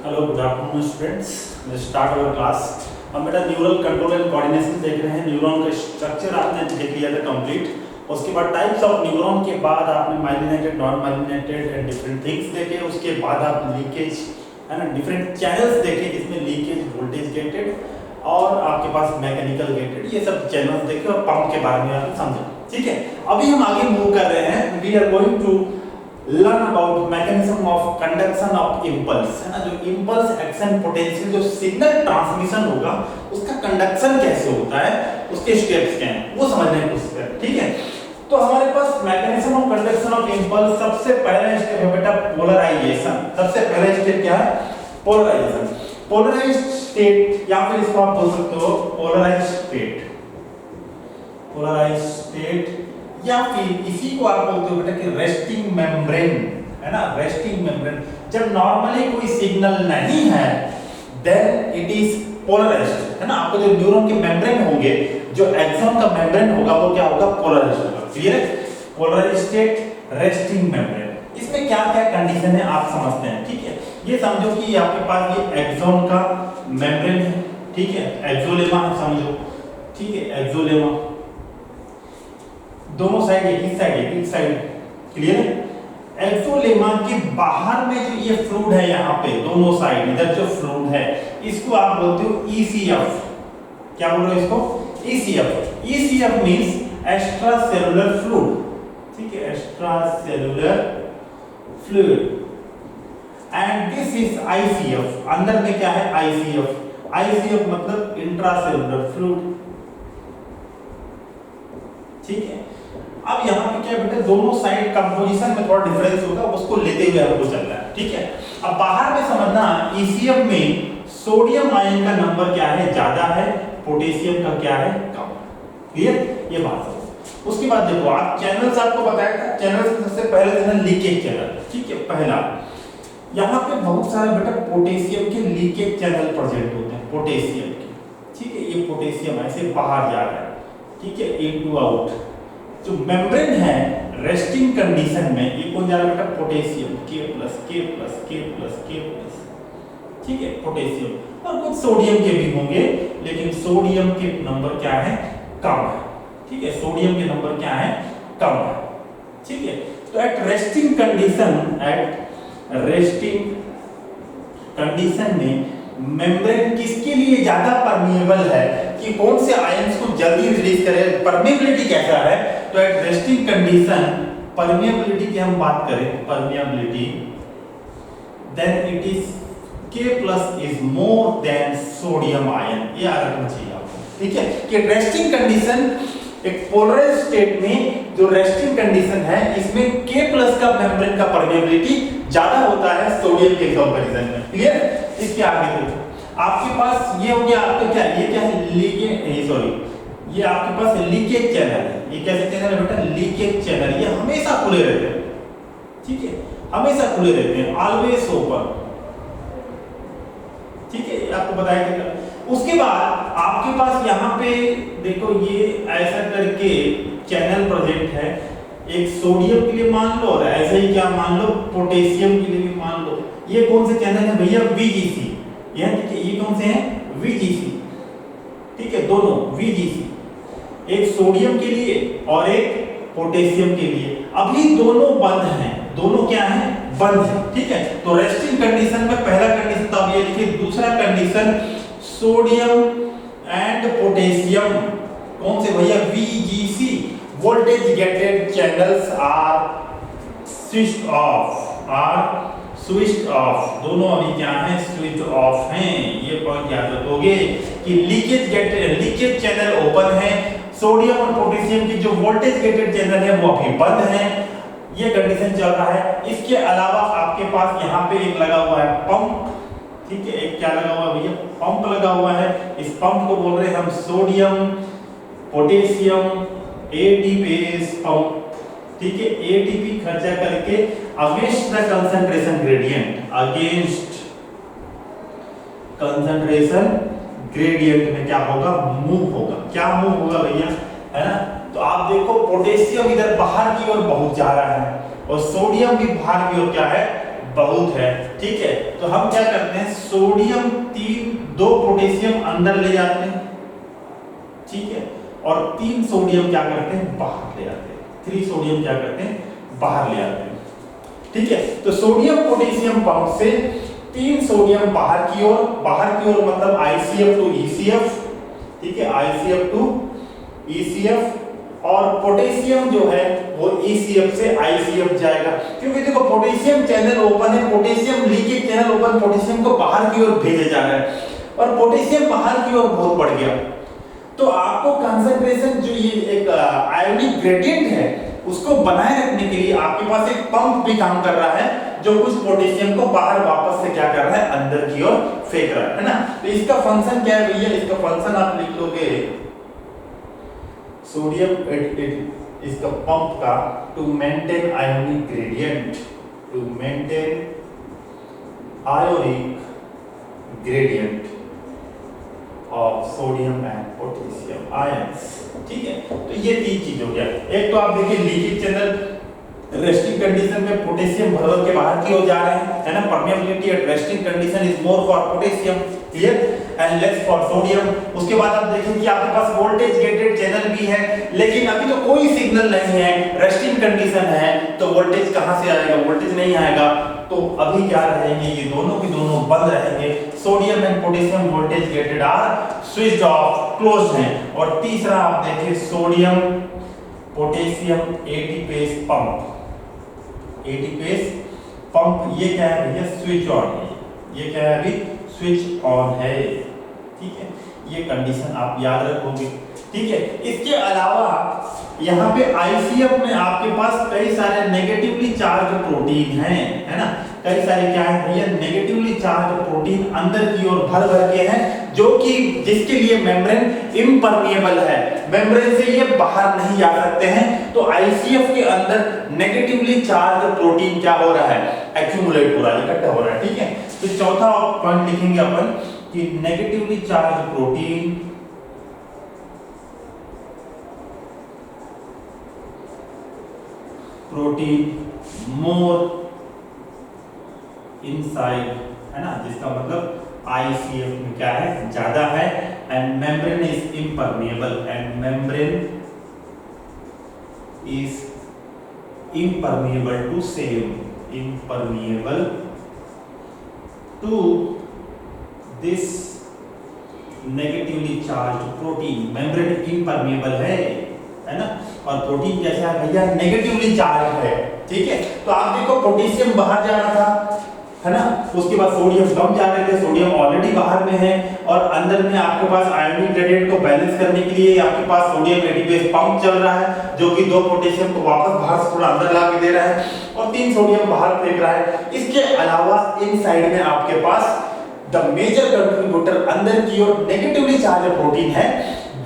Hello good afternoon students, start our class. हम बेटा neural control and coordination देख रहे हैं। न्यूरॉन का स्ट्रक्चर आपने देख लिया था कंप्लीट। उसके बाद टाइप्स ऑफ न्यूरॉन के बाद आपने myelinated, non myelinated and different things देखे। उसके बाद आप लीकेज है ना, डिफरेंट चैनल्स देखे जिसमें लीकेज, वोल्टेज गेटेड और आपके पास मैकेनिकल गेटेड, ये सब चैनल्स देखे और पंप के बारे में आपने समझा। ठीक है, अभी हम आगे मूव कर रहे हैं। We are going to learn about mechanism of conduction of impulse, है ना। जो इंपल्स एक्शन पोटेंशियल, जो सिग्नल ट्रांसमिशन होगा उसका कंडक्शन कैसे होता है, उसके स्टेप्स क्या हैं, वो समझने की कोशिश करें। ठीक है, तो हमारे पास mechanism of conduction of impulse, सबसे पहला स्टेप है बेटा पोलराइजेशन। सबसे पहला स्टेप क्या है? पोलराइजेशन। पोलराइज्ड स्टेट या फिर इसको आप बोल सकते हो पोलराइज्ड स्टेट, पोलराइज्ड स्टेट या फिर इसी को आप बोलते हो बेटा कि रेस्टिंग मेम्ब्रेन, है ना। रेस्टिंग मेम्ब्रेन, जब नॉर्मली कोई सिग्नल नहीं है देन इट इज पोलराइज्ड, है ना। आपको जो न्यूरॉन के मेम्ब्रेन होंगे, जो एक्सॉन का मेम्ब्रेन होगा वो क्या होगा? पोलराइज्ड होगा। क्लियर है? पोलराइज्ड स्टेट, रेस्टिंग मेम्ब्रेन, इसमें क्या क्या कंडीशन है आप समझते हैं। ठीक है, ये समझो कि आपके पास ये एक्सॉन का मेम्ब्रेन है। ठीक है, एक्सोलेमा समझो। ठीक है, एक्सोलेमा दोनों साइड, एक साइड। क्लियर है? एक्सोलेमा के बाहर में जो ये फ्लूइड है, यहाँ पे दोनों साइड इधर जो फ्लूइड है, इसको आप बोलते हो ईसीएफ। क्या बोल रहे हो इसको? ECF. ECF means extra cellular fluid. ठीक है, extra cellular fluid. And this is ICF. अंदर में क्या है? आईसीएफ। आईसीएफ मतलब इंट्रासेलुलर फ्लूइड। ठीक है, अब यहाँ पे क्या बेटा, दोनों साइड कंपोजिशन में थोड़ा डिफरेंस होगा, उसको लेते हुए आपको चलना है। ठीक है, अब बाहर में समझना, ईसीएफ में सोडियम आयन का नंबर क्या है? ज्यादा है, पोटेशियम का क्या है? कम। क्लियर? ये बात है। उसके बाद देखो, आप चैनल्स आपको बताया था। चैनल्स में सबसे पहले चैनल लीकेज चैनल। ठीक है, पहला यहाँ पे बहुत सारे बेटा पोटेशियम के लीकेज चैनल प्रेजेंट होते हैं, पोटेशियम के। ठीक है, ये पोटेशियम ऐसे बाहर जा रहा है। ठीक है, इनटू आउट। जो मेम्ब्रेन है रेस्टिंग कंडीशन में, ये कौन जा रहा है बेटा? Potassium, K+, K+, K+, K+। ठीक है, पोटेशियम और कुछ सोडियम के भी होंगे, लेकिन सोडियम के नंबर क्या है? कम है। ठीक है, सोडियम के नंबर क्या है? कम है। ठीक है, तो एट रेस्टिंग कंडीशन में मेम्ब्रेन किसके लिए ज्यादा परमिएबल है कि कौन से आयंस को जल्दी रिलीज करे? परमिएबिलिटी कैसा है? तो एट रेस्टिंग कंडीशन परमिएबिलिटी की हम बात करें, permeability, then it is K+ is more than sodium ion. ये याद रखना चाहिए आपको। ठीक है, कि रेस्टिंग कंडीशन, एक पोलराइज्ड स्टेट में जो रेस्टिंग कंडीशन है, इसमें K+ का मेम्ब्रेन का परमिएबिलिटी ज्यादा होता है सोडियम के कंपैरिजन में। क्लियर? इसके आगे देखो, आपके पास ये हो गया आपका क्या? ये क्या है? ये आपके पास लीकेज चैनल है। ये कैसे चैनल है बेटा? Leakage channel. ये हमेशा खुले रहते हैं। ठीक है, हमेशा खुले रहते हैं, ऑलवेज ओपन। ठीक है, आपको बताया गया। उसके बाद आपके पास यहाँ पे देखो, ये ऐसा करके चैनल प्रेजेंट है। एक सोडियम के लिए मान लो, और ऐसे ही क्या मान लो, पोटेशियम के लिए भी मान लो। ये कौन से चैनल है भैया? VGC। यह ठीक है, ये कौन से हैं? VGC। ठीक है, दोनों VGC, एक सोडियम के लिए और एक पोटेशियम के लिए। अभी दोनों बंद हैं। दोनों क्या हैं? बंद है। ठीक है, तो रेस्टिंग कंडीशन में पहला कंडीशन तो आप ये लिखिए। दूसरा कंडीशन, सोडियम एंड पोटेशियम कौन से भैया? VGC। Voltage gated channels are switched off. दोनों अभी क्या हैं? स्विच ऑफ हैं। ये पॉइंट याद रखोगे कि लीकेज चैनल ओपन है, सोडियम और पोटेशियम की जो वोल्टेज गेटेड चैनल है वो अभी बंद है। ये कंडीशन चल रहा है। इसके अलावा आपके पास यहाँ पे एक लगा हुआ है पंप। ठीक है, एक क्या लगा हुआ है भैया? पंप लगा हुआ है। इस पंप को बोल रहे हैं हम सोडियम पोटेशियम ATPase पंप। ठीक है, ATP खर्चा करके against the concentration gradient, against concentration gradient में क्या होगा? मूव होगा। क्या मूव होगा भैया? है ना। तो आप देखो, पोटेशियम इधर बाहर की ओर बहुत जा रहा है और सोडियम भी बाहर की ओर क्या है? बहुत है। ठीक है, तो हम क्या करते हैं, सोडियम 2 पोटेशियम अंदर ले जाते हैं, ठीक है, और 3 सोडियम क्या करते हैं, बाहर ले आते हैं। 3 सोडियम क्या करते हैं, बाहर ले आते हैं। ठीक है, तो सोडियम पोटेशियम पंप से 3 सोडियम बाहर की ओर मतलब ICF टू ECF, ठीक है, ICF टू ECF, और पोटेशियम जो है वो ECF से ICF जाएगा, क्योंकि देखो पोटेशियम चैनल ओपन है, potassium leakage channel open, potassium को बाहर की ओर भेजा जा रहा है और पोटेशियम बाहर की ओर बहुत बढ़ गया, तो आपको कंसंट्रेशन जो ये एक आयोनिक ग्रेडियंट है उसको बनाए रखने के लिए आपके पास एक पंप भी काम कर रहा है, जो कुछ पोटेशियम को बाहर वापस से क्या कर रहा है, अंदर की ओर फेंक रहा है ना। तो इसका फंक्शन क्या है भैया, इसका फंक्शन आप लिख लोगे, सोडियम इसका पंप का to maintain ionic gradient, to maintain ionic gradient of sodium and potassium ions. ठीक है, तो ये 3 चीज हो गया। एक तो आप देखिए लीकेज चैनल, रेस्टिंग कंडीशन में पोटेशियम भर के बाहर की ओर जा रहे हैं, है ना, permeability at resting condition is more for potassium, clear, and less for sodium. उसके बाद आप देखें कि आपके पास वोल्टेज गेटेड चैनल भी है, लेकिन अभी तो कोई सिग्नल नहीं है, रेस्टिंग कंडीशन है, तो वोल्टेज कहां से आएगा, वोल्टेज नहीं आएगा, तो अभी क्या रहेंगे, ये दोनों की दोनों बंद रहेंगे। Sodium and potassium voltage gated are switched off, closed हैं। और तीसरा आप देखिए sodium potassium ATPase pump, ATPase pump, ये क्या है भैया, स्विच ऑन है, ये क्या है, अभी स्विच ऑन है। ठीक है, ये कंडीशन आप याद रखोगे। ठीक है, इसके अलावा यहाँ पे ICF में आपके पास कई सारे नेगेटिवली चार्ज प्रोटीन हैं, है ना, कई सारे क्या है भैया, नेगेटिवली चार्ज प्रोटीन अंदर की ओर भर के हैं, जो कि जिसके लिए मेम्ब्रेन इम्परमिएबल है, मेम्ब्रेन से ये बाहर नहीं जा सकते हैं। तो ICF के अंदर नेगेटिवली चार्ज प्रोटीन क्या हो रहा है, एक्यूमुलेट हो रहा है, इकट्ठा हो रहा है। ठीक है, तो चौथा पॉइंट लिखेंगे अपन कि नेगेटिवली चार्ज प्रोटीन मोर इनसाइड, है ना, जिसका मतलब ICF में क्या है, ज्यादा है, and membrane is impermeable, and membrane is impermeable to same, impermeable to this negatively charge protein. Membrane impermeable है ना, और प्रोटीन कैसा है भैया, नेगेटिवली चार्ज है। ठीक है, तो आप देखो पोटेशियम बाहर जा रहा था, है ना, उसके बाद सोडियम कम जा रहे थे, सोडियम ऑलरेडी बाहर में है, और अंदर में आपके पास आयोनिक ग्रेडियंट को बैलेंस करने के लिए आपके पास सोडियम एटी फेज पंप चल रहा है, जो कि 2 पोटेशियम को वापस बाहर से थोड़ा अंदर ला के दे रहा है, और 3 सोडियम बाहर फेंक रहा है। इसके अलावा इन साइड में आपके पास द मेजर कंट्रीब्यूटर अंदर की ओर नेगेटिवली चार्ज प्रोटीन है,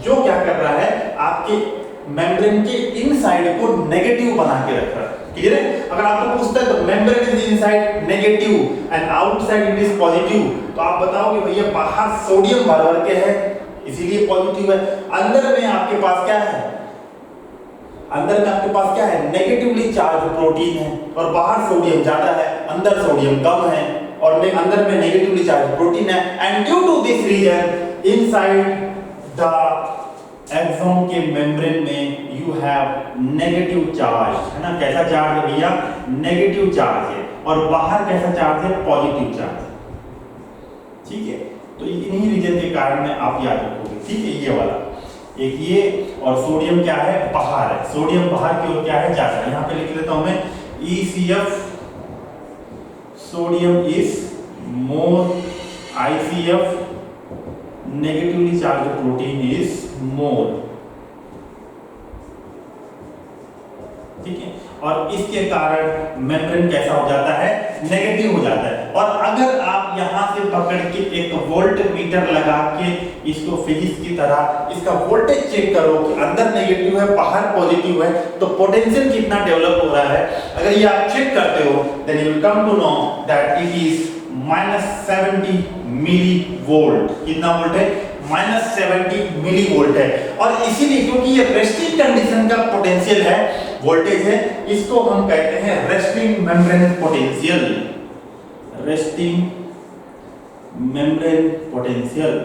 जो क्या कर रहा है, आपके मेम्ब्रेन के इनसाइड को नेगेटिव बना के रख रहा है। क्लियर है, अगर आपको पूछता है तो membrane is inside negative and outside it is positive, तो आप बताओगे भैया बाहर सोडियम भर के है इसीलिए पॉजिटिव है, अंदर में आपके पास क्या है, अंदर में आपके पास क्या है, नेगेटिवली चार्ज प्रोटीन है, और बाहर सोडियम ज्यादा है, अंदर सोडियम कम है, और अंदर में नेगेटिवली चार्ज प्रोटीन है, and due to this reason inside the axon के मेम्ब्रेन में यू हैव नेगेटिव चार्ज, है ना, कैसा चार्ज है भैया, नेगेटिव चार्ज है, और बाहर कैसा चार्ज है, पॉजिटिव चार्ज। ठीक है, तो इन्हीं रीजन के कारण में आप याद रखोगे। ठीक है, ये वाला एक ये, और सोडियम क्या है, बाहर है, सोडियम बाहर की ओर क्या है, जाता है। यहाँ पे लिख लेता हूं मैं ECF, sodium is more, ICF negatively charge protein is more. ठीक है, और इसके कारण मेम्ब्रेन कैसा हो जाता है, नेगेटिव हो जाता है। और अगर आप यहां से पकड़ के एक वोल्ट मीटर लगा के इसको फिजिक्स की तरह इसका वोल्टेज चेक करो कि अंदर नेगेटिव है बाहर पॉजिटिव है, तो पोटेंशियल कितना डेवलप हो रहा है, अगर ये आप चेक करते हो then you will come to know that it is -70 milli volt. कितना वोल्ट है, -70 मिली वोल्ट है। और इसीलिए क्योंकि ये रेस्टिंग कंडीशन का पोटेंशियल है, वोल्टेज है, इसको हम कहते हैं resting membrane potential. Resting membrane potential,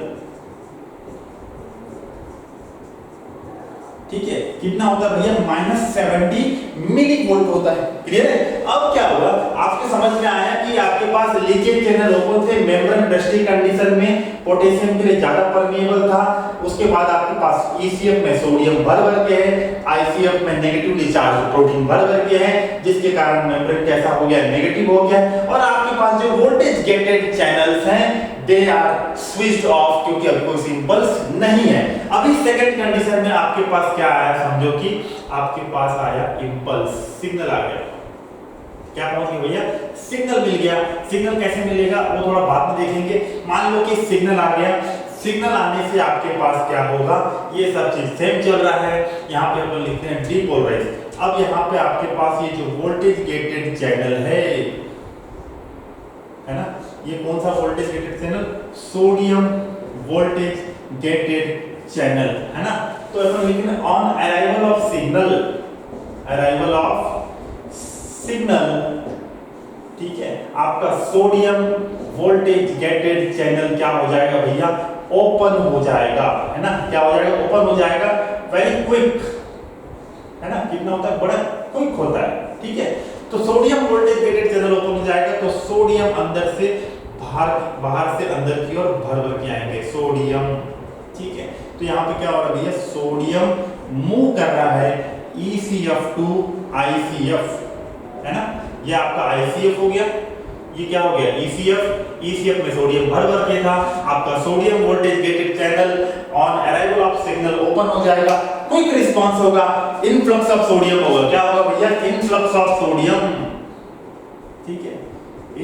ठीक है, कितना होता है भैया -70 मिली वोल्ट होता है। क्लियर है? अब क्या होगा, आपके समझ में आया कि आपके पास लीकेज चैनल ओपन थे, मेम्ब्रेन रेस्टिंग कंडीशन में पोटेशियम के लिए ज्यादा परमिएबल था, उसके बाद आपके पास ईसीएफ में सोडियम भर के है, आईसीएफ में नेगेटिवली चार्ज प्रोटीन भर के है, जिसके कारण मेम्ब्रेन कैसा हो गया, नेगेटिव हो गया, और आपके पास जो वोल्टेज गेटेड चैनल्स हैं दे आर स्विच्ड ऑफ, क्योंकि अभी कोई इंपल्स नहीं है। अभी सेकंड कंडीशन में आपके पास क्या आया, समझो कि आपके पास आया इंपल्स, सिग्नल आ गया। क्या पहुंच गया भैया, सिग्नल मिल गया। सिग्नल कैसे मिलेगा वो थोड़ा बाद में देखेंगे। मान लो कि सिग्नल आ गया, सिग्नल आने से आपके पास क्या होगा, ये सब चीज सेम चल रहा है। यहाँ पे अपन लिखते हैं डीपोलराइज। अब यहाँ पे आपके पास ये जो वोल्टेज गेटेड चैनल है ना, ये कौन सा voltage gated channel, sodium voltage gated channel, है ना। तो अपन लिखते हैं on arrival of signal, arrival of signal, ठीक है, आपका सोडियम वोल्टेज गेटेड चैनल क्या हो जाएगा भैया, ओपन हो जाएगा, है ना। क्या हो जाएगा, ओपन हो जाएगा, वेरी क्विक, है ना। कितना होता है, बड़ा क्विक होता है, ठीक है। तो sodium voltage gated channel open हो जाएगा, तो सोडियम अंदर से बाहर से अंदर की ओर भर के आएंगे सोडियम, ठीक है। तो यहाँ पे क्या हो रहा है भैया, सोडियम मूव कर रहा है ECF टू ICF, है ना। ये आपका ICF हो गया, ये क्या हो गया, ECF में सोडियम भर के था, आपका sodium voltage gated channel on arrival of signal open हो जाएगा, क्विक रिस्पांस होगा, इनफ्लक्स ऑफ सोडियम होगा। क्या होगा भैया, इनफ्लक्स ऑफ सोडियम, ठीक है,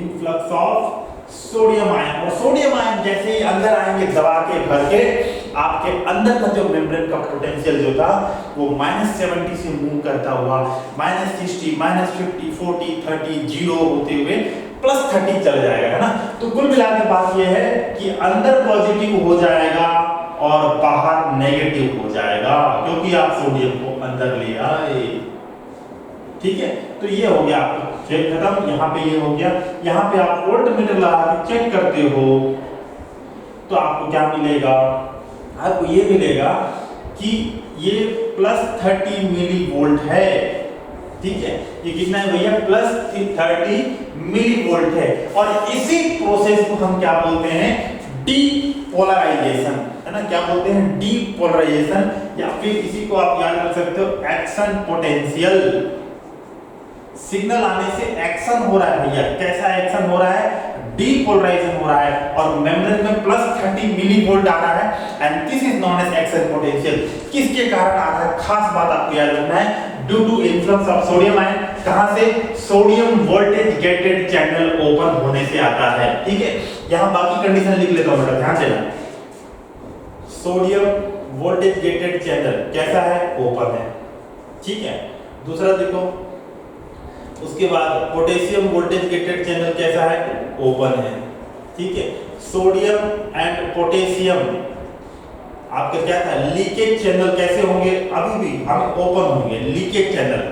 इनफ्लक्स ऑफ सोडियम आयन। और सोडियम आयन जैसे ही अंदर आएंगे दबा के भर के, आपके अंदर का जो मेम्ब्रेन का पोटेंशियल जो था वो -70 से मूव करता हुआ -60, -50, 40, 30, 0 होते हुए +30 चल जाएगा, है ना। तो कुल मिलाकर बात ये है कि अंदर पॉजिटिव हो जाएगा और बाहर नेगेटिव हो जाएगा, क्योंकि आप सोडियम को अंदर ले आए, ठीक है। तो ये हो गया आपका चेक खत्म। यहाँ पे ये हो गया, यहाँ पे आप वोल्टमीटर लगा के चेक करते हो तो आपको क्या मिलेगा, आपको ये मिलेगा कि ये +30 मिली वोल्ट है, ठीक है। ये कितना है भैया, +30 मिली वोल्ट है। और इसी प्रोसेस को हम क्या बोलते हैं, डीपोलराइजेशन, है ना। क्या बोलते हैं, डीपोलराइजेशन, या फिर इसी को आप याद रख सकते हो एक्शन पोटेंशियल। सिग्नल आने से एक्शन हो रहा है भैया, कैसा एक्शन हो रहा है, डीपोलराइजेशन हो रहा है, और मेम्ब्रेन में +30 मिली वोल्ट आ रहा है, and this is known as action potential. किसके कारण आ रहा है, खास बात आपको याद रखना है, due to influx of sodium ion. कहां से, sodium voltage gated channel open होने से आता है, ठीक है। यहां बाकी कंडीशन लिख लेता हूं बेटा, ध्यान देना। सोडियम वोल्टेज गेटेड चैनल कैसा है, ओपन है, ठीक है। दूसरा देखो, उसके बाद पोटेशियम वोल्टेज गेटेड चैनल कैसा है, ओपन है, ठीक है। सोडियम एंड पोटेशियम आपका क्या था, लीकेज चैनल कैसे होंगे, अभी भी हम ओपन होंगे, लीकेज चैनल,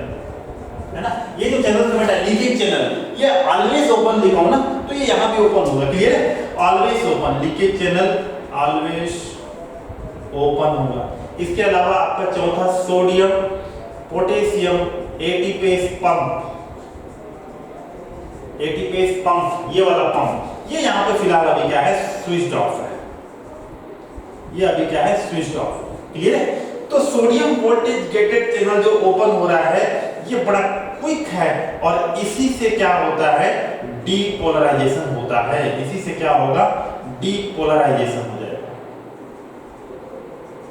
है ना। ये जो चैनल है बेटा लीकेज चैनल, ये ऑलवेज ओपन लिखा हूं ना, तो ये यहां भी ओपन होगा, क्लियर है, always open, leakage channel always open होगा। इसके अलावा आपका चौथा sodium potassium ATPase pump, ATPase pump, ये वाला पंप, ये यहां पे फिलहाल अभी क्या है, स्विच्ड ऑफ है, ये अभी क्या है, स्विच्ड ऑफ, क्लियर है। तो सोडियम वोल्टेज गेटेड चैनल जो ओपन हो रहा है ये बड़ा क्विक है, और इसी से क्या होता है, डीपोलराइजेशन होता है, इसी से क्या होगा, डीपोलराइजेशन हो जाएगा,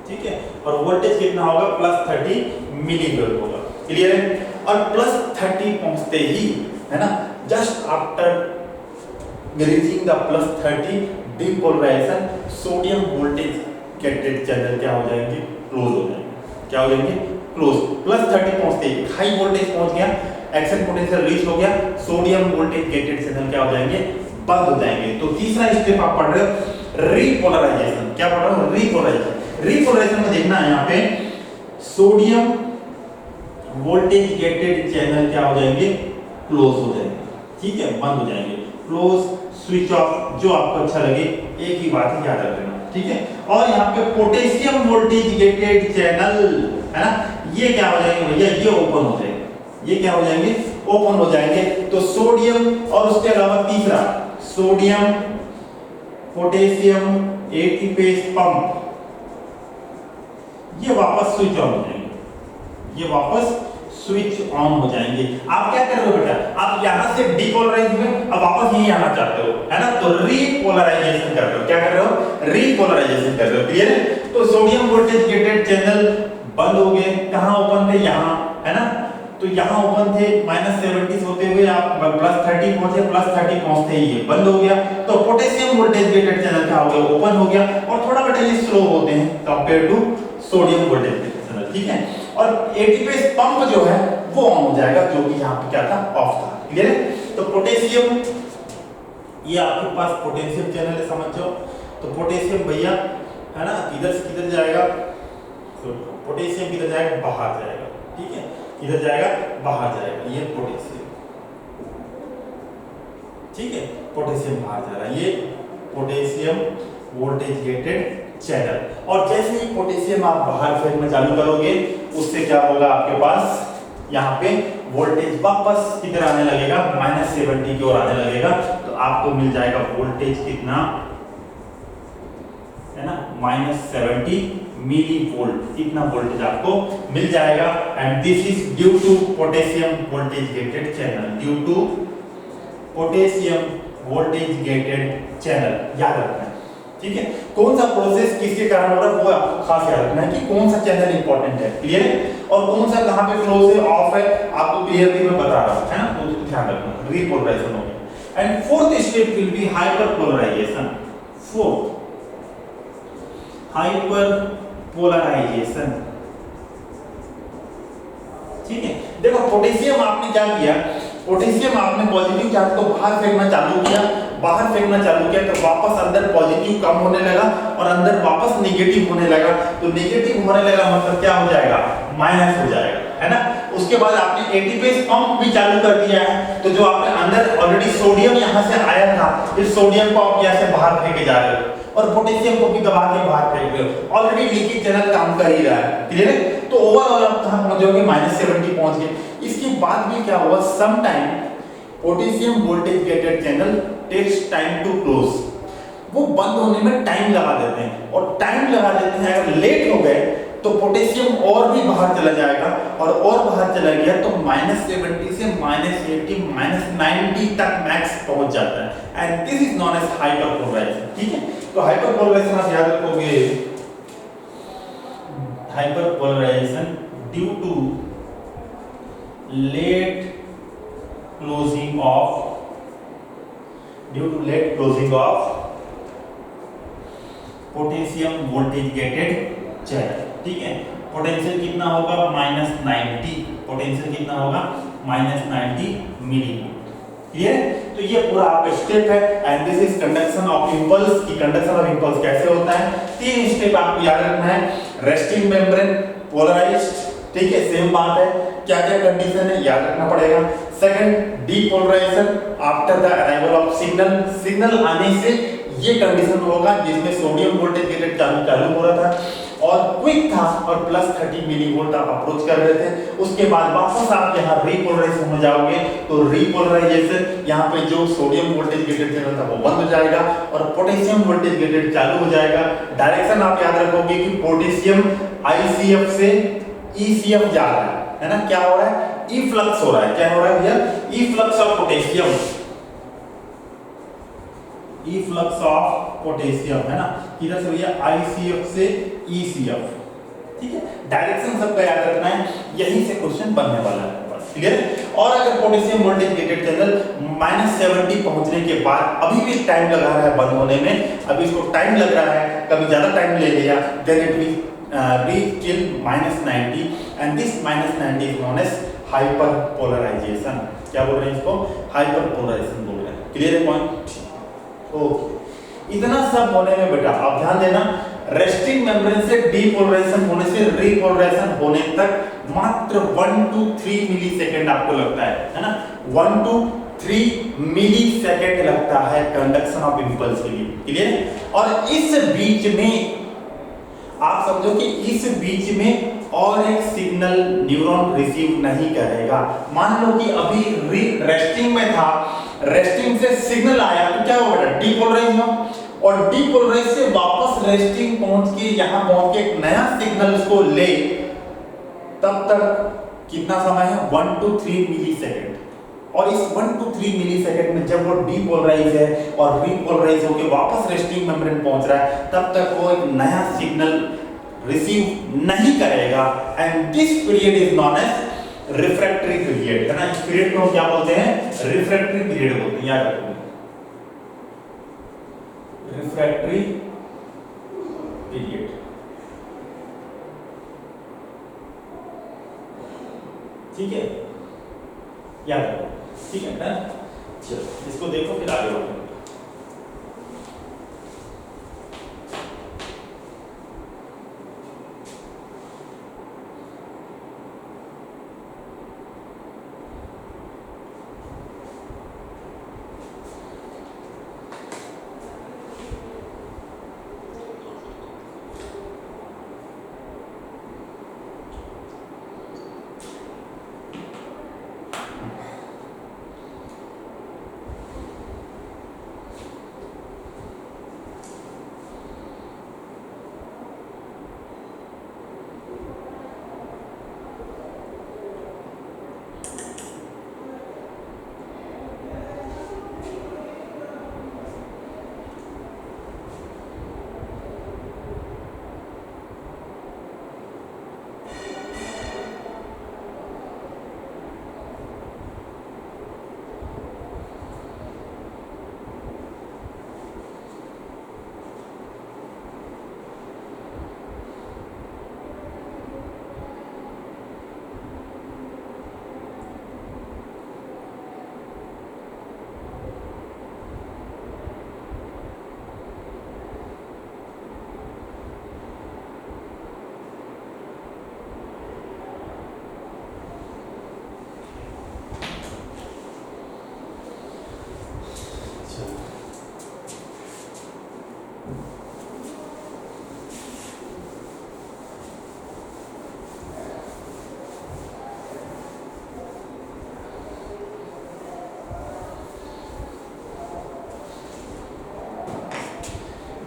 ठीक है। और वोल्टेज कितना होगा, +30 मिली वोल्ट होगा, क्लियर है। और +30 पहुंचते ही, है ना, just after reaching the +30 depolarization, sodium voltage gated channel क्या हो जाएंगे, क्लोज हो जाएंगे, क्या हो जाएंगे, क्लोज। +30 पहुंचते ही हाई वोल्टेज पहुंच गया, एक्शन पोटेंशियल रीच हो गया, सोडियम वोल्टेज गेटेड चैनल क्या हो जाएंगे, बंद हो जाएंगे। तो तीसरा स्टेप आप पढ़ रहे हो, रीपोलराइजेशन। क्या पढ़ रहे हो, रीपोलराइजेशन। रीपोलराइजेशन में देखना है यहाँ पे, सोडियम वोल्टेज गेटेड चैनल क्या हो जाएंगे, क्लोज हो जाएंगे, ठीक है, बंद हो जाएंगे। क्लोज, स्विच ऑफ, जो आपको अच्छा लगे, एक ही बात है, याद रख लेना, ठीक है। और यहाँ पे पोटेशियम वोल्टेज गेटेड चैनल है ना, ये क्या हो जाएंगे भैया, ये ओपन हो जाएंगे। ये क्या हो जाएंगे, ओपन हो जाएंगे। तो सोडियम और उसके अलावा तीसरा सोडियम पोटेशियम एटीपेज पंप, ये वापस स्विच ऑन हो जाएंगे। ये वापस स्विच ऑन हो जाएंगे। आप क्या कर रहे हो बेटा, आप यहां से डीपोलराइज हुए, अब वापस यहीं आना चाहते हो, है ना, तो रीपोलराइजेशन कर रहे हो। क्या कर रहे हो, रीपोलराइजेशन कर रहे हो, क्लियर है। तो सोडियम वोल्टेज गेटेड चैनल बंद हो गए। कहां ओपन थे, यहां, है ना, तो यहां ओपन थे, -70 होते हुए आप +30 पहुंचे, +30 पहुंचते ही ये बंद हो गया। तो पोटेशियम वोल्टेज गेटेड चैनल क्या हो गया, ओपन हो गया। और थोड़ा बेटा ये स्लो होते हैं compare to sodium voltage gated channel, ठीक है। और एटीपेज पंप जो है वो ऑन हो जाएगा, जो कि यहाँ पे क्या था, ऑफ था, क्लियर है। तो पोटेशियम, ये आपके पास पोटेशियम चैनल है, समझ जाओ। तो पोटेशियम भैया, है ना, किधर से किधर जाएगा, तो पोटेशियम किधर जाएगा, बाहर जाएगा, ठीक है, किधर जाएगा, बाहर जाएगा, ये पोटेशियम, ठीक है, पोटेशियम बाहर जा रहा है, ये पोटेशियम वोल्टेज गेटेड चैनल। और जैसे ही पोटेशियम आप बाहर फेंकना चालू करोगे, उससे क्या होगा, आपके पास यहाँ पे वोल्टेज वापस किधर आने लगेगा, -70 की ओर आने लगेगा। तो आपको मिल जाएगा वोल्टेज कितना, है ना, -70 मिली वोल्ट, इतना वोल्टेज आपको मिल जाएगा। And this is due to potassium voltage gated channel, due to potassium voltage gated channel, याद रखना है, ठीक है। कौन सा प्रोसेस किसके कारण हो रहा है, वो आपको खास याद रखना है कि कौन सा चैनल इंपॉर्टेंट है, क्लियर है, और कौन सा कहां पे क्लोज है, ऑफ है, आपको क्लियरली मैं बता रहा हूं, है ना, तो ध्यान रखना। रीपोलराइजेशन हो गया। And fourth step will be hyperpolarization. Fourth, hyperpolarization, ठीक है। देखो पोटेशियम आपने क्या किया, पोटेशियम आपने पॉजिटिव चार्ज को बाहर फेंकना चालू किया, बाहर फेंकना चालू किया, तो वापस अंदर पॉजिटिव कम होने लगा और अंदर वापस नेगेटिव होने लगा। तो नेगेटिव होने लगा मतलब क्या हो जाएगा, माइनस हो जाएगा, है ना। उसके बाद आपने एटीपेज पंप भी चालू कर दिया है, तो जो आपने अंदर ऑलरेडी सोडियम यहां से आया था, इस सोडियम को आप यहां से बाहर फेंके जा रहे हो और पोटेशियम को भी दबा के बाहर फेंक रहे हो। ऑलरेडी लीकेज चैनल काम कर ही रहा है, क्लियर है। तो ओवरऑल आप कहां पहुंच जाओगे, -70 पहुंच गए। इसके बाद भी क्या हुआ, some time potassium voltage gated channel takes time to close, वो बंद होने में टाइम लगा देते हैं, और टाइम लगा देते हैं, अगर लेट हो गए तो पोटेशियम और भी बाहर चला जाएगा, और बाहर चला गया तो -70 से -80 -90 तक मैक्स पहुंच जाता है। And this is known as hyperpolarization, ठीक है। तो हाइपरपोलराइजेशन आप याद रखोगे, hyperpolarization due to late closing of, due to late closing of potassium voltage gated channel, ठीक है। पोटेंशियल कितना होगा, -90, पोटेंशियल कितना होगा, -90 मिलीवोल्ट, क्लियर है। तो ये पूरा आपका स्टेप है। And this is conduction of impulse, की कंडक्शन ऑफ इंपल्स कैसे होता है, 3 स्टेप आपको याद रखना है। रेस्टिंग मेम्ब्रेन, पोलराइज्ड, ठीक है, सेम बात है, क्या क्या कंडीशन है याद रखना पड़ेगा। Second, depolarization after the arrival of signal, signal आने से ये कंडीशन होगा जिसमें सोडियम वोल्टेज गेटेड चालू हो रहा था और क्विक था और +30 मिलीवोल्ट आप अप्रोच कर रहे थे। उसके बाद वापस आप यहाँ रीपोलराइजेशन हो जाओगे, तो रीपोलराइजेशन यहाँ पे जो सोडियम वोल्टेज गेटेड चैनल था वो बंद हो जाएगा और पोटेशियम वोल्टेज गेटेड चालू हो जाएगा। डायरेक्शन आप याद रखोगे कि पोटेशियम ICF से ECF जा रहा है ना, क्या हो रहा है, ई फ्लक्स हो रहा है, क्या हो रहा है भैया, efflux of potassium, efflux of potassium, है ना, किधर से भैया, ICF से ECF, ठीक है। डायरेक्शन सबका याद रखना है, यहीं से क्वेश्चन बनने वाला है, क्लियर है। और अगर पोटेशियम वोल्टेज गेटेड चैनल -70 पहुंचने के बाद अभी भी टाइम लगा रहा है बंद होने में, अभी इसको टाइम लग रहा है, कभी ज्यादा टाइम ले लिया, then it will reach till -90 and this -90 is known as hyperpolarization। क्या बोल रहे हैं इसको, हाइपरपोलराइजेशन बोल रहे हैं, क्लियर है पॉइंट। ओके, इतना सब होने में बेटा आप ध्यान देना, रेस्टिंग मेम्ब्रेन से डीपोलराइजेशन होने से रीपोलराइजेशन होने तक मात्र 1 to 3 मिलीसेकंड आपको लगता है ना, 1 to 3 मिली सेकेंड लगता है कंडक्शन ऑफ इंपल्स के लिए। क्लियर? और इस बीच में आप समझो कि इस बीच में और एक सिग्नल न्यूरॉन रिसीव नहीं करेगा। मान लो कि अभी रेस्टिंग में था, रेस्टिंग से सिग्नल आया तो क्या होगा? डीपोलराइज हो, और डीपोलराइज से वापस रेस्टिंग पहुंच के यहां पहुंच के एक नया सिग्नल उसको ले, तब तक कितना समय है? 1 to 3 मिली सेकेंड। और इस 1 to 3 मिली सेकेंड में जब वो डीपोलराइज है और रीपोलराइज होकर वापस रेस्टिंग मेम्ब्रेन पहुंच रहा है, तब तक वो एक नया सिग्नल रिसीव नहीं करेगा। And this period is known as refractory period, है ना? इस पीरियड को क्या बोलते हैं? रिफ्रैक्टरी पीरियड बोलते हैं। याद रखो, रिफ्रैक्टरी पीरियड। ठीक है, याद रखो। ठीक है ना? चलो इसको देखो, फिर आगे बढ़ो।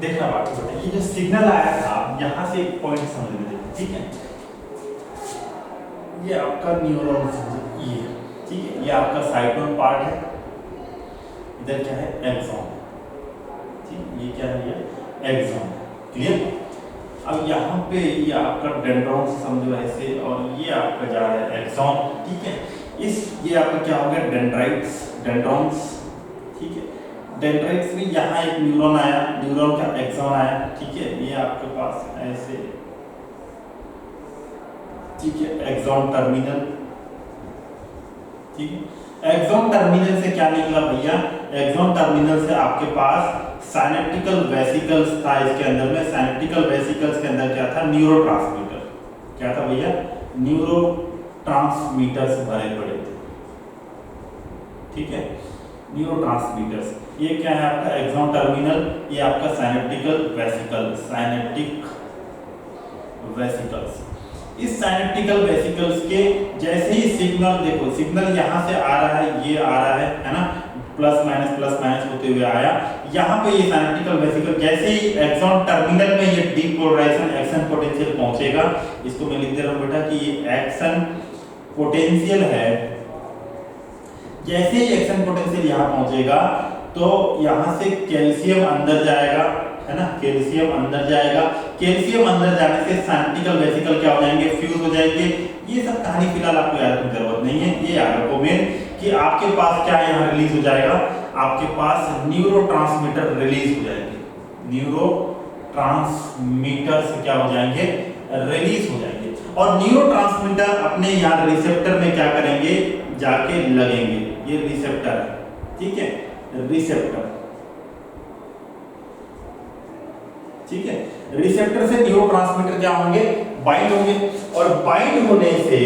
देखना बात बेटा, ये जो सिग्नल आया था यहां से एक पॉइंट समझ में देखिए। ठीक है, ये आपका न्यूरॉन, ये ठीक है, ये आपका साइटोन पार्ट है, इधर क्या है? एक्सॉन। ठीक, ये क्या है? ये एक्सॉन। क्लियर? अब यहाँ पे ये आपका डेंड्रॉन समझो ऐसे, और ये आपका जा रहा है एक्सॉन। ठीक है, इस ये आपका क्या हो गया? Dendrites, dendrons. ठीक है, डेंड्राइट्स में यहाँ एक न्यूरॉन आया, न्यूरॉन का एक्सॉन आया। ठीक है, ये आपके पास ऐसे, ठीक है, एक्सॉन टर्मिनल। ठीक है, एक्सॉन टर्मिनल से क्या निकला भैया? एक्सॉन टर्मिनल से आपके पास साइनेप्टिकल वेसिकल्स था। इसके अंदर में साइनेप्टिकल वेसिकल्स के अंदर क्या था? न्यूरोट्रांसमीटर। क्या था भैया? न्यूरोट्रांसमीटर्स भरे पड़े थे। ठीक है, न्यूरोट्रांसमीटर्स। ये क्या है आपका? Axon terminal. ये आपका साइनेप्टिकल वेसिकल, साइनेप्टिक वेसिकल्स। इस साइनेप्टिकल वेसिकल्स के जैसे ही सिग्नल, देखो सिग्नल यहाँ से आ रहा है, ये आ रहा है ना? प्लस माइनस होते हुए आया। यहाँ पे ये साइनेप्टिकल वेसिकल जैसे ही एक्सॉन टर्मिनल में ये डीपोलराइजेशन एक्शन पोटेंशियल पहुंचेगा, इसको मैं लिख दे रहा हूँ बेटा कि ये एक्शन पोटेंशियल है। जैसे ही एक्शन पोटेंशियल यहाँ पहुंचेगा तो यहाँ से कैल्शियम अंदर जाएगा, है ना? कैल्शियम अंदर जाएगा। कैल्शियम अंदर जाने से साइनेप्टिकल वेसिकल क्या हो जाएंगे? फ्यूज हो जाएंगे। ये सब कहानी फिलहाल आपको याद करने की जरूरत नहीं है। ये याद रखो मेन कि आपके पास क्या यहाँ रिलीज हो जाएगा? आपके पास न्यूरोट्रांसमीटर रिलीज हो जाएंगे। न्यूरोट्रांसमीटर से क्या हो जाएंगे? रिलीज हो जाएंगे। और न्यूरोट्रांसमीटर अपने यहाँ रिसेप्टर में क्या करेंगे? जाके लगेंगे। ये रिसेप्टर है, ठीक है, रिसेप्टर। ठीक है, रिसेप्टर से न्यूरोट्रांसमीटर क्या होंगे? बाइंड होंगे। और बाइंड होने से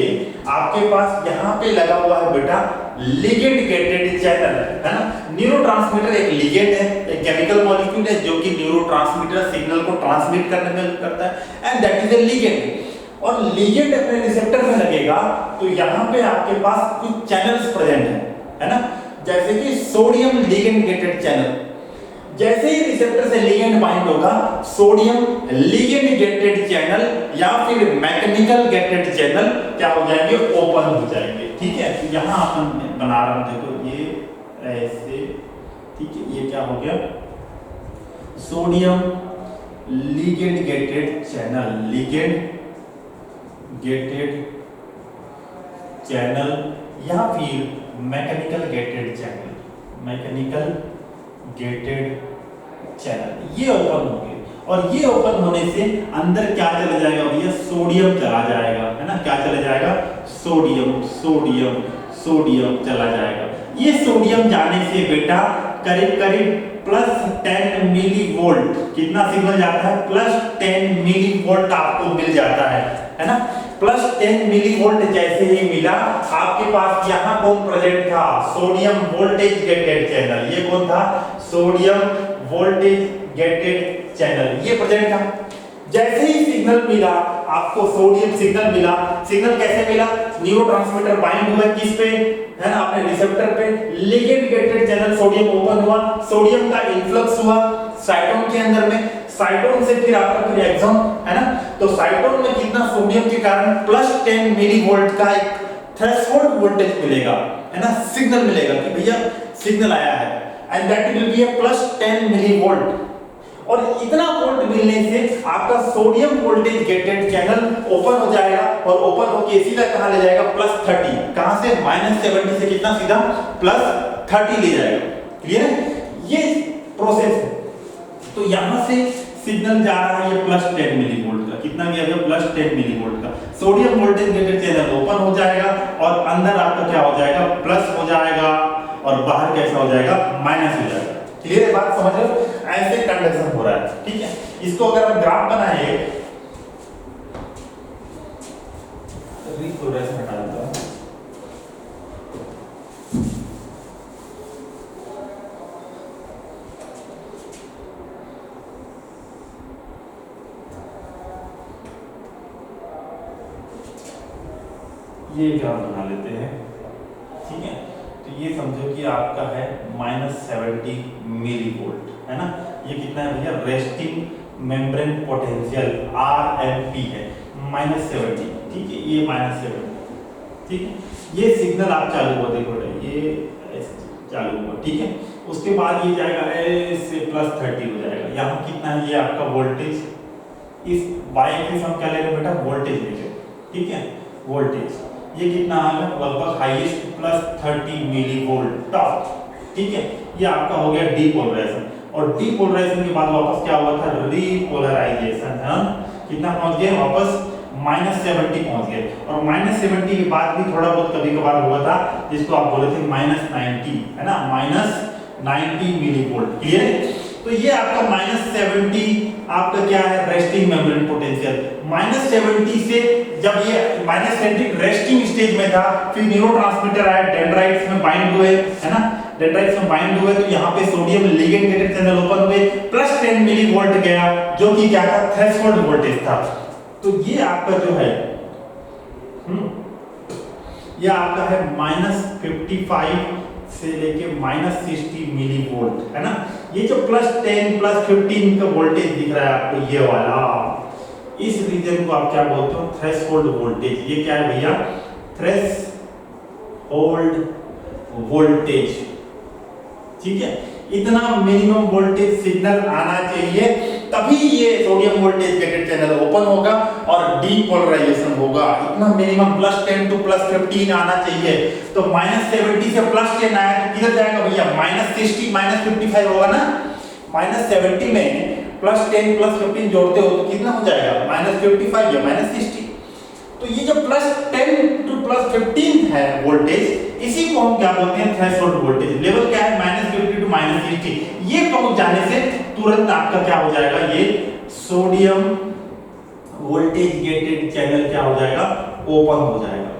आपके पास यहाँ पे लगा हुआ है बेटा लिगेंड गेटेड चैनल, है ना। न्यूरोट्रांसमीटर एक लिगेंड है, एक केमिकल मॉलिक्यूल है जो कि न्यूरोट्रांसमीटर सिग्नल को ट्रांसमिट करने में हेल्प करता है, and that is a ligand. और लिगेंड अपने रिसेप्टर में लगेगा तो यहाँ पे आपके पास कुछ चैनल्स प्रेजेंट है ना, जैसे कि सोडियम लिगेंड गेटेड चैनल। जैसे ही रिसेप्टर से लिगेंड बाइंड होगा, सोडियम लिगेंड गेटेड चैनल या फिर मैकेनिकल गेटेड चैनल क्या हो जाएंगे, ओपन हो जाएंगे। ठीक है, तो यहाँ अपन बना रहा हूं, देखो ये ऐसे, ठीक है, ये क्या हो गया, sodium ligand gated channel, ligand gated channel या फिर mechanical gated channel, mechanical gated channel, ये ओपन हो गए। और ये ओपन होने से अंदर क्या चला जाएगा भैया, सोडियम चला जाएगा, है ना। क्या चला जाएगा, सोडियम, सोडियम, सोडियम चला जाएगा। ये सोडियम जाने से बेटा करीब करीब +10 मिली वोल्ट, कितना सिग्नल जाता है, +10 मिली वोल्ट आपको मिल जाता है ना। +10 मिली वोल्ट जैसे ही मिला, आपके पास यहाँ कौन प्रेजेंट था, सोडियम वोल्टेज गेटेड चैनल। ये कौन था, सोडियम वोल्टेज गेटेड चैनल, ये प्रेजेंट था। जैसे ही सिग्नल मिला आपको, सोडियम सिग्नल मिला, सिग्नल कैसे मिला, न्यूरोट्रांसमीटर बाइंड हुआ किस पे, है ना, अपने रिसेप्टर पे, ligand gated channel, sodium open हुआ, सोडियम का इन्फ्लक्स हुआ साइटोन के अंदर में, साइटोन से फिर आपका फिर एक्सॉन, है ना। तो साइटोन में कितना, सोडियम के कारण +10 मिली वोल्ट का एक थ्रेशोल्ड वोल्टेज मिलेगा, है ना, सिग्नल मिलेगा कि भैया सिग्नल आया है, and that will be a +10 milli volt. और इतना वोल्ट मिलने से आपका sodium voltage gated channel open हो जाएगा, और ओपन होके सीधा कहां ले जाएगा, +30, कहां से, -70 से कितना, सीधा +30 ले जाएगा। क्लियर है, ये प्रोसेस है। तो यहां से सिग्नल जा रहा है ये +10 मिली वोल्ट का, कितना गया, +10 मिली वोल्ट का। Sodium voltage gated channel open हो जाएगा और अंदर आपका क्या हो जाएगा, प्लस हो जाएगा, और बाहर कैसा हो जाएगा, माइनस हो जाएगा। क्लियर है बात, समझ लो, ऐसे कंडक्शन हो रहा है। ठीक है, इसको अगर हम ग्राफ बनाए, रिफ्लोरेसेंस हटा देता हूं, ये ग्राफ बना लेते हैं। ठीक है, तो ये समझो कि आपका है -70 मिली वोल्ट, है ना। ये कितना है भैया, रेस्टिंग मेम्ब्रेन पोटेंशियल RMP है, -70। ठीक है, ये -70, ठीक है। ये सिग्नल आप चालू हुआ, देखो ये चालू हुआ, ठीक है। उसके बाद ये जाएगा ऐसे +30 हो जाएगा। यहाँ कितना है, ये आपका वोल्टेज, इस y एक्सिस हम क्या ले रहे हैं बेटा, वोल्टेज ले रहे हैं। ठीक है, वोल्टेज ये कितना आ गया, लगभग हाईएस्ट +30 मिली वोल्ट टॉप। ठीक है, ये आपका हो गया डीपोलराइजेशन, और डीपोलराइजेशन के बाद वापस क्या हुआ था, रीपोलराइजेशन, है कितना पहुंच गए, वापस -70 पहुंच गए। और -70 के बाद भी थोड़ा बहुत कभी कभार हुआ था, जिसको आप बोले थे -90, है ना, -90 मिली वोल्ट। क्लियर है, तो ये आपका -70 आपका क्या है, रेस्टिंग मेम्ब्रेन पोटेंशियल। -70 से जब ये -70 रेस्टिंग स्टेज में था, फिर न्यूरोट्रांसमीटर आया, डेंड्राइट्स में बाइंड हुए, है ना, डेंड्राइट्स में बाइंड हुए, तो यहाँ पे sodium ligand gated channel open हुए, +10 मिली वोल्ट गया, जो कि क्या था, थ्रेशोल्ड वोल्टेज था। तो ये आपका जो है, ये आपका है -55 से लेके -60 मिली वोल्ट, है ना। ये जो +10 +15 का वोल्टेज दिख रहा है आपको, ये वाला, इस रीजन को आप क्या बोलते हो, थ्रेशोल्ड वोल्टेज। ये क्या है भैया, थ्रेशोल्ड वोल्टेज। ठीक है, इतना मिनिमम वोल्टेज सिग्नल आना चाहिए, तभी ये sodium voltage gated channel open होगा और डीपोलराइजेशन होगा। इतना मिनिमम +10 to +15 आना चाहिए। तो -70 से +10 आया तो किधर जाएगा भैया, -60 -55 होगा ना। -70 में +10 +15 जोड़ते हो तो कितना हो जाएगा, -55 या -60। तो ये जो +10 to +15 है वोल्टेज, इसी को हम क्या बोलते हैं, थ्रेशोल्ड वोल्टेज। लेवल क्या है, -50 to -60। ये पहुंच जाने से तुरंत आपका क्या हो जाएगा, ये सोडियम वोल्टेज गेटेड चैनल क्या हो जाएगा, ओपन हो जाएगा।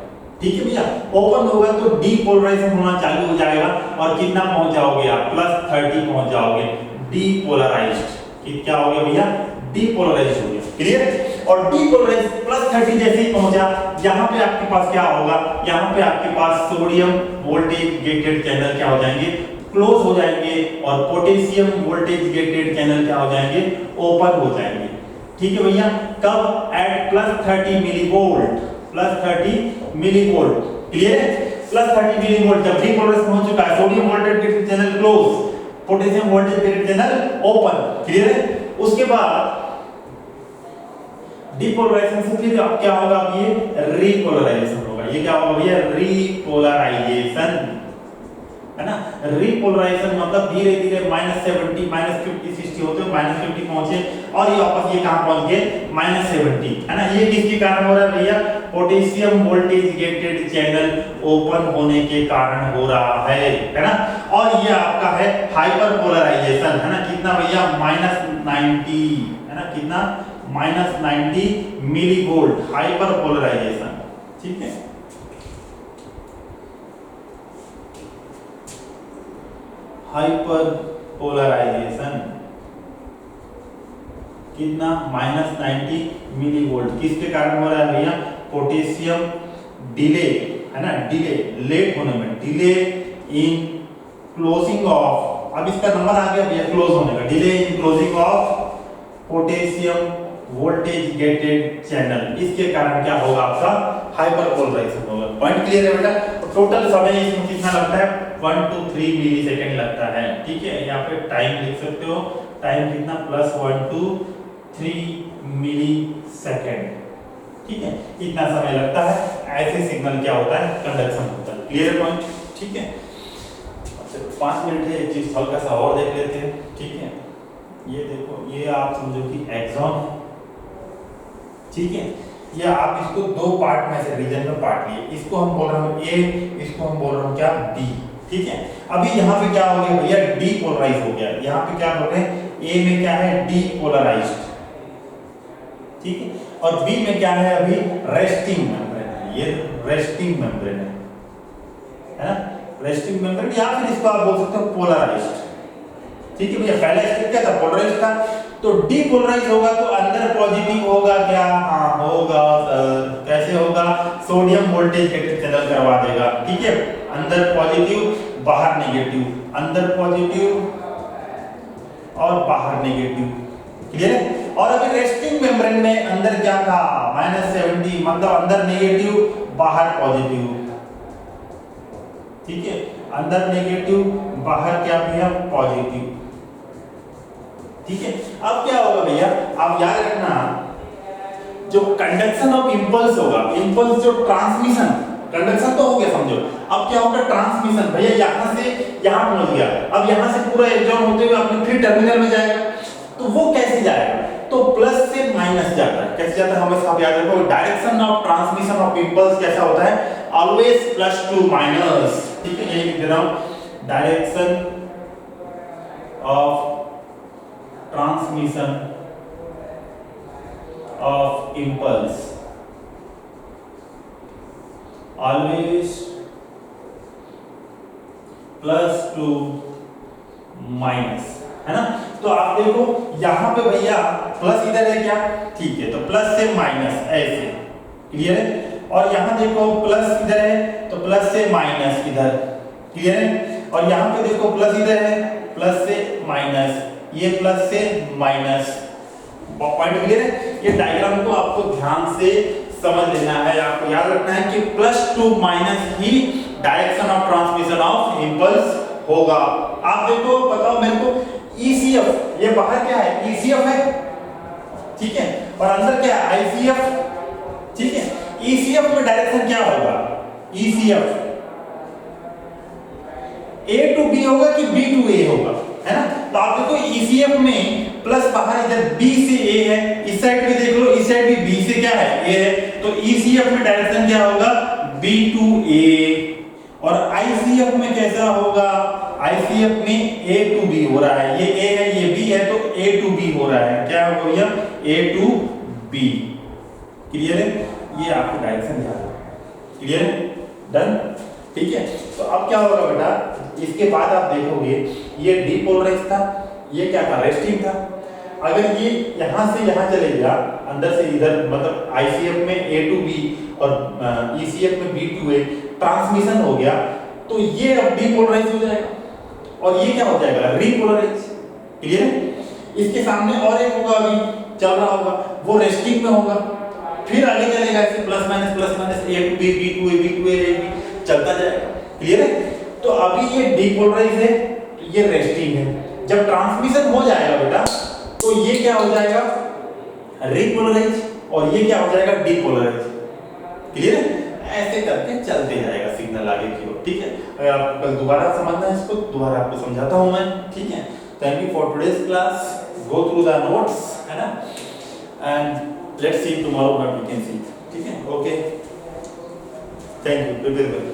ठीक है भैया, ओपन होगा तो डीपोलराइजेशन होना चालू हो जाएगा और कितना पहुंच जाओगे आप, +30 पहुंच जाओगे, डीपोलराइज्ड। क्या हो गया भैया, डीपोलराइज्ड हो गया, क्लियर। और डीपोलराइज +30 जैसे ही पहुंचा, यहाँ पे आपके पास क्या होगा, यहाँ पे आपके पास सोडियम वोल्टेज गेटेड चैनल क्या हो जाएंगे, क्लोज हो जाएंगे, और पोटेशियम वोल्टेज गेटेड चैनल क्या हो जाएंगे, ओपन हो जाएंगे। ठीक है भैया, कब, एट +30 मिलीवोल्ट, +30 मिलीवोल्ट, क्लियर है। +30 मिलीवोल्ट जब डीपोलराइजेशन हो चुका है, sodium voltage gated channel close, potassium voltage gated channel open, clear है। उसके बाद डीपोलराइजेशन से फिर अब क्या होगा, अब ये रीपोलराइजेशन होगा। ये क्या होगा भैया, रीपोलराइजेशन, है ना। रीपोलराइजेशन मतलब धीरे धीरे -70 -50 60 होते हुए -50 पहुंचे और ये वापस ये कहां पहुंच गए, -70, है ना। ये किसके कारण हो रहा है भैया, potassium voltage gated channel open होने के कारण हो रहा है ना। और ये आपका है हाइपर पोलराइजेशन, है ना। कितना भैया, -90, है ना, कितना, -90 मिलीवोल्ट, हाइपर पोलराइजेशन, ठीक है। हाइपर पोलराइजेशन कितना, -90 मिलीवोल्ट, किसके कारण हो रहा है भैया, पोटेशियम डिले, है ना, डिले, लेट होने में, डिले इन क्लोजिंग ऑफ, अब इसका नंबर आ गया भैया क्लोज होने का, delay in closing of potassium voltage gated channel, इसके कारण क्या होगा, आपका हाइपर पोलराइजेशन होगा। पॉइंट क्लियर है बेटा। टोटल समय इसमें कितना लगता है, 1 to 3 मिली सेकेंड लगता है, ठीक है। यहाँ पे टाइम लिख सकते हो, टाइम कितना, +1 to 3 मिली सेकेंड, ठीक है, इतना समय लगता है। ऐसे सिग्नल क्या होता है, कंडक्शन होता है, क्लियर पॉइंट, ठीक है। अच्छा 5 मिनट है, एक चीज हल्का सा और देख लेते हैं, ठीक है। ये देखो, ये आप समझो कि एक्सॉन है, ठीक है। या आप इसको दो पार्ट में से रीजन में बांट लिए, इसको हम बोल रहे हैं ए, इसको हम बोल रहे हैं क्या, बी, ठीक है। अभी यहाँ पे क्या हो गया भैया, डीपोलराइज हो गया। यहाँ पे क्या बोल रहे हैं, ए में क्या है, डीपोलराइज्ड, ठीक है, और बी में क्या है, अभी रेस्टिंग मेम्ब्रेन है, ये रेस्टिंग मेम्ब्रेन है ना, रेस्टिंग मेम्ब्रेन, या फिर इसको आप बोल सकते हो पोलराइज्ड, ठीक है भैया। पहला स्टेप क्या था, पोलराइज्ड था, तो डीपोलराइज होगा तो अंदर पॉजिटिव होगा क्या, हाँ होगा, कैसे होगा, सोडियम वोल्टेज गेटेड चैनल करवा देगा, ठीक है। अंदर पॉजिटिव बाहर नेगेटिव, अंदर पॉजिटिव और बाहर नेगेटिव, क्लियर है। और अभी रेस्टिंग मेम्ब्रेन में अंदर क्या था, -70, मतलब अंदर नेगेटिव बाहर पॉजिटिव, ठीक है, अंदर नेगेटिव बाहर क्या भैया, पॉजिटिव, ठीक है। अब क्या होगा भैया, आप याद रखना, जो कंडक्शन ऑफ इंपल्स होगा, इंपल्स जो ट्रांसमिशन, कंडक्शन तो हो गया समझो, अब क्या होगा, ट्रांसमिशन, भैया यहाँ से यहाँ पहुंच गया, अब यहाँ से पूरा एक्सॉन होते हुए अपने फिर टर्मिनल में जाएगा, तो वो कैसे जाएगा, तो प्लस से माइनस जाता है, कैसे जाता है, हमेशा आप याद रखो, direction of transmission of impulse कैसा होता है, ऑलवेज प्लस टू माइनस, ठीक है। यही लिख दे रहा हूं, direction of transmission of impulse always plus to minus, है ना। तो आप देखो यहां पे भैया प्लस इधर है क्या, ठीक है, तो प्लस से माइनस ऐसे, क्लियर है। और यहां देखो प्लस इधर है तो प्लस से माइनस इधर, क्लियर है। और यहां पे देखो प्लस इधर है, प्लस से माइनस, ये प्लस से माइनस, पॉइंट क्लियर है। ये डायग्राम को आपको ध्यान से समझ लेना है, आपको याद रखना है कि plus two minus he direction of transmission of impulse होगा। आप देखो, बताओ मेरे को, ईसीएफ, ये बाहर क्या है, ईसीएफ है, ठीक है, और अंदर क्या है, आईसीएफ, ठीक है। ईसीएफ में डायरेक्शन क्या होगा, ईसीएफ ए टू बी होगा कि बी टू ए होगा, है ना। तो आप देखो ईसीएफ में प्लस बाहर इधर बी से ए है, इस साइड भी देख लो, इस साइड भी बी से क्या है, ए है, तो ईसीएफ में डायरेक्शन क्या होगा, बी टू ए। और आईसीएफ में कैसा होगा, आईसीएफ में ए टू बी हो रहा है, ये ए है ये बी है, तो ए टू बी हो रहा है, क्या हो गया, ए टू बी, क्लियर है। ये आपको डायरेक्शन याद है, क्लियर है। डन, ठीक है। तो अब क्या होगा बेटा, इसके बाद आप देखोगे ये डीपोलराइज था, ये क्या था, रेस्टिंग था। अगर ये यहाँ से यहाँ चले गया, अंदर से इधर, मतलब आईसीएफ में A to B और ईसीएफ में B to A ट्रांसमिशन हो गया, तो ये अब डीपोलराइज हो जाएगा और ये क्या हो जाएगा, रीपोलराइज। क्लियर है? इसके सामने और एक होगा, अभी चल रहा होगा, वो रेस्टिंग में होगा, फिर आगे चलेगा ऐसे plus minus A to B, B to A, B to A, चलता जाएगा। क्लियर है? तो अभी ये डीपोलराइज है, तो ये रेस्टिंग है। जब ट्रांसमिशन हो जाएगा बेटा, तो ये क्या हो जाएगा, रीपोलराइज, और ये क्या हो जाएगा, डीपोलराइज। क्लियर है? ऐसे करके चलते जाएगा सिग्नल आगे की ओर। ठीक है? अगर आप कल दोबारा समझना है इसको, दोबारा आपको समझाता हूं मैं। ठीक है? Thank you for today's class, go through the notes, है ना, and let's see tomorrow what we can see. ठीक है? ओके, थैंक यू, प्रिपेयर करो।